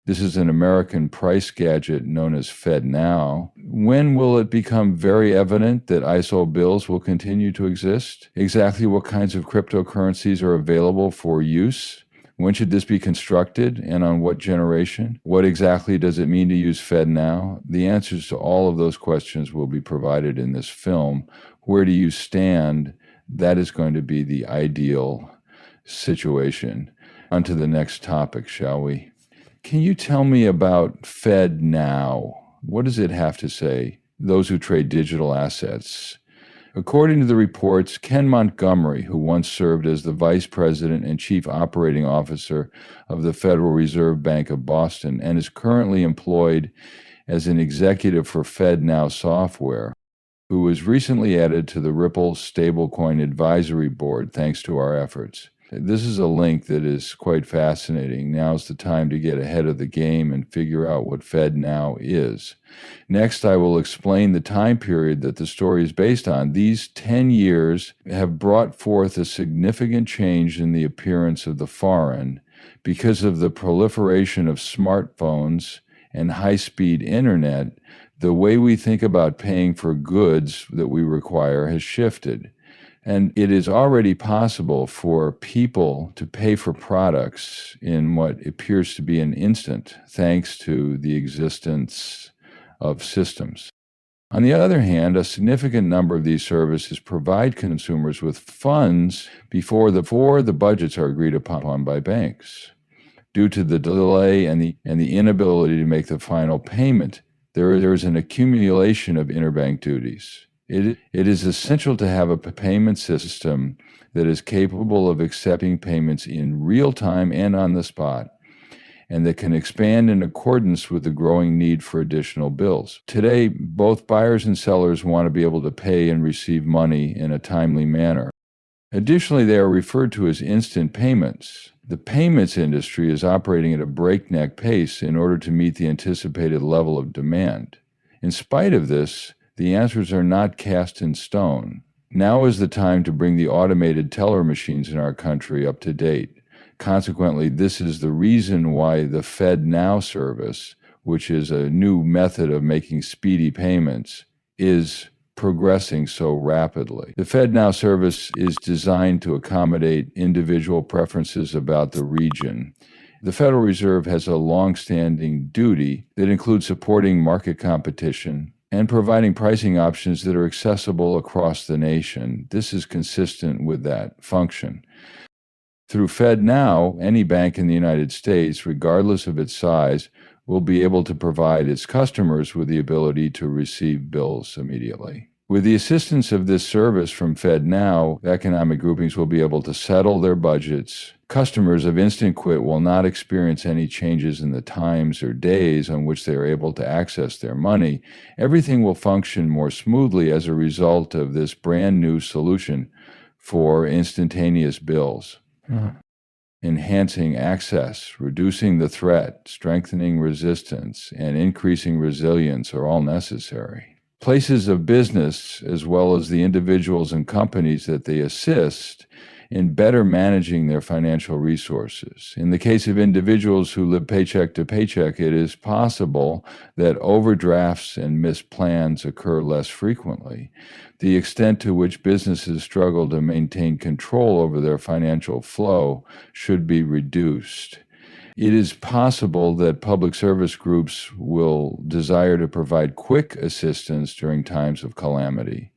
This is an American price gadget known as FedNow. When will it become very evident that ISO bills will continue to exist? Exactly what kinds of cryptocurrencies are available for use? When should this be constructed and on what generation? What exactly does it mean to use FedNow? The answers to all of those questions will be provided in this film. Where do you stand? That is going to be the ideal situation. On to the next topic, shall we? Can you tell me about FedNow? What does it have to say? Those who trade digital assets. According to the reports, Ken Montgomery, who once served as the vice president and chief operating officer of the Federal Reserve Bank of Boston and is currently employed as an executive for FedNow Software, who was recently added to the Ripple Stablecoin Advisory Board thanks to our efforts. This is a link that is quite fascinating. Now's the time to get ahead of the game and figure out what FedNow is. Next, I will explain the time period that the story is based on. These 10 years have brought forth a significant change in the appearance of the foreign because of the proliferation of smartphones and high-speed internet. The way we think about paying for goods that we require has shifted. And it is already possible for people to pay for products in what appears to be an instant, thanks to the existence of systems. On the other hand, a significant number of these services provide consumers with funds before the budgets are agreed upon by banks. Due to the delay and the inability to make the final payment, there is an accumulation of interbank duties. It is essential to have a payment system that is capable of accepting payments in real time and on the spot, and that can expand in accordance with the growing need for additional bills. Today, both buyers and sellers want to be able to pay and receive money in a timely manner. Additionally, they are referred to as instant payments. The payments industry is operating at a breakneck pace in order to meet the anticipated level of demand. In spite of this, the answers are not cast in stone. Now is the time to bring the automated teller machines in our country up to date. Consequently, this is the reason why the FedNow service, which is a new method of making speedy payments, is progressing so rapidly. The FedNow service is designed to accommodate individual preferences about the region. The Federal Reserve has a long-standing duty that includes supporting market competition and providing pricing options that are accessible across the nation. This is consistent with that function. Through FedNow, any bank in the United States, regardless of its size, will be able to provide its customers with the ability to receive bills immediately. With the assistance of this service from FedNow, economic groupings will be able to settle their budgets. Customers of Instant Quit will not experience any changes in the times or days on which they are able to access their money. Everything will function more smoothly as a result of this brand new solution for instantaneous bills. Enhancing access, reducing the threat, strengthening resistance, and increasing resilience are all necessary. Places of business, as well as the individuals and companies that they assist in better managing their financial resources. In the case of individuals who live paycheck to paycheck, it is possible that overdrafts and missed plans occur less frequently. The extent to which businesses struggle to maintain control over their financial flow should be reduced. It is possible that public service groups will desire to provide quick assistance during times of calamity.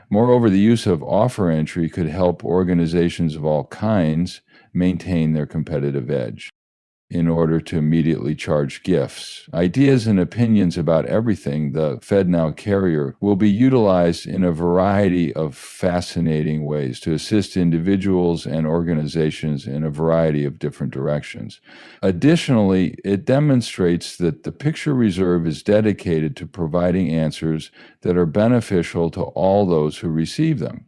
Moreover, the use of offer entry could help organizations of all kinds maintain their competitive edge in order to immediately charge gifts. Ideas and opinions about everything, the FedNow carrier will be utilized in a variety of fascinating ways to assist individuals and organizations in a variety of different directions. Additionally, it demonstrates that the Picture Reserve is dedicated to providing answers that are beneficial to all those who receive them.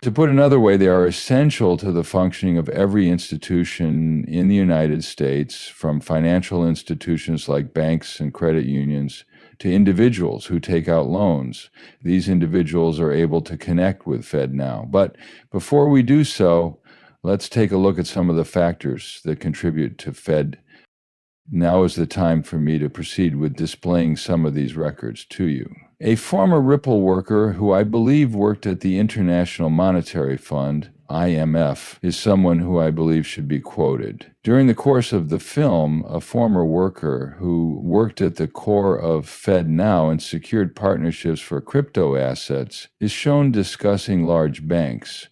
To put another way, they are essential to the functioning of every institution in the United States, from financial institutions like banks and credit unions to individuals who take out loans. These individuals are able to connect with FedNow. But before we do so, let's take a look at some of the factors that contribute to Now is the time for me to proceed with displaying some of these records to you. A former Ripple worker who I believe worked at the International Monetary Fund, IMF, is someone who I believe should be quoted. During the course of the film, a former worker who worked at the core of FedNow and secured partnerships for crypto assets is shown discussing large banks,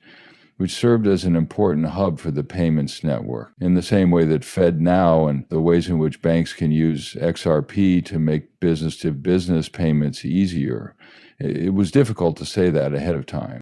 which served as an important hub for the payments network, in the same way that FedNow and the ways in which banks can use XRP to make business-to-business payments easier. It was difficult to say that ahead of time.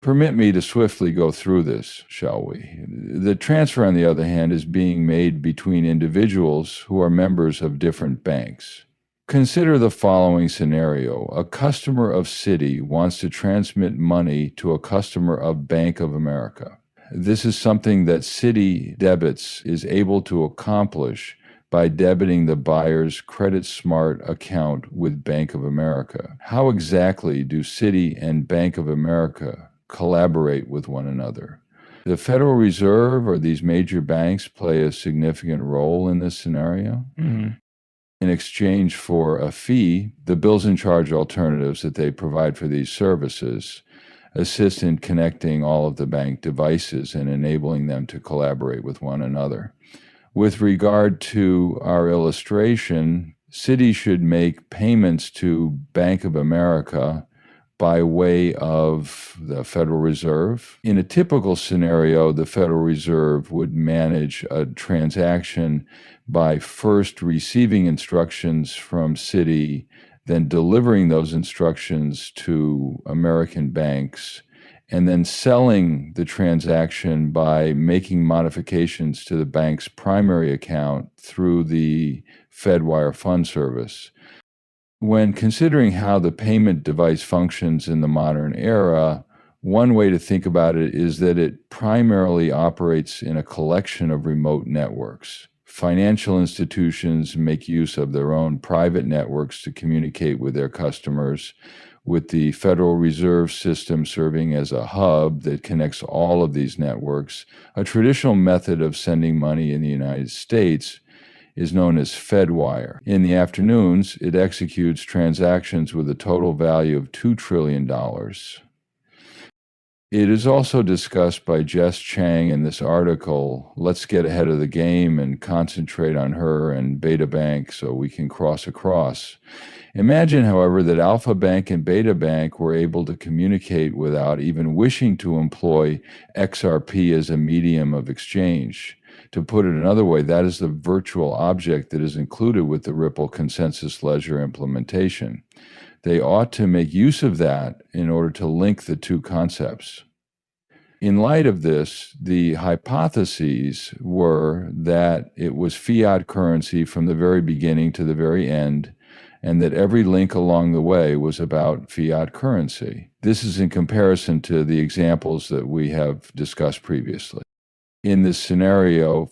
Permit me to swiftly go through this, shall we? The transfer, on the other hand, is being made between individuals who are members of different banks. Consider the following scenario. A customer of Citi wants to transmit money to a customer of Bank of America. This is something that Citi Debits is able to accomplish by debiting the buyer's Credit Smart account with Bank of America. How exactly do Citi and Bank of America collaborate with one another? The Federal Reserve or these major banks play a significant role in this scenario. In exchange for a fee, the bills and charge alternatives that they provide for these services assist in connecting all of the bank devices and enabling them to collaborate with one another. With regard to our illustration, Citi should make payments to Bank of America by way of the Federal Reserve. In a typical scenario, the Federal Reserve would manage a transaction by first receiving instructions from Citi, then delivering those instructions to American banks, and then selling the transaction by making modifications to the bank's primary account through the FedWire Fund Service. When considering how the payment device functions in the modern era, one way to think about it is that it primarily operates in a collection of remote networks. Financial institutions make use of their own private networks to communicate with their customers, with the Federal Reserve System serving as a hub that connects all of these networks. A traditional method of sending money in the United States is known as FedWire. In the afternoons, it executes transactions with a total value of $2 trillion. It is also discussed by Jess Chang in this article. Let's get ahead of the game and concentrate on her and Beta Bank so we can cross across. Imagine, however, that Alpha Bank and Beta Bank were able to communicate without even wishing to employ XRP as a medium of exchange. To put it another way, that is the virtual object that is included with the Ripple Consensus Ledger implementation. They ought to make use of that in order to link the two concepts. In light of this, the hypotheses were that it was fiat currency from the very beginning to the very end, and that every link along the way was about fiat currency. This is in comparison to the examples that we have discussed previously. In this scenario,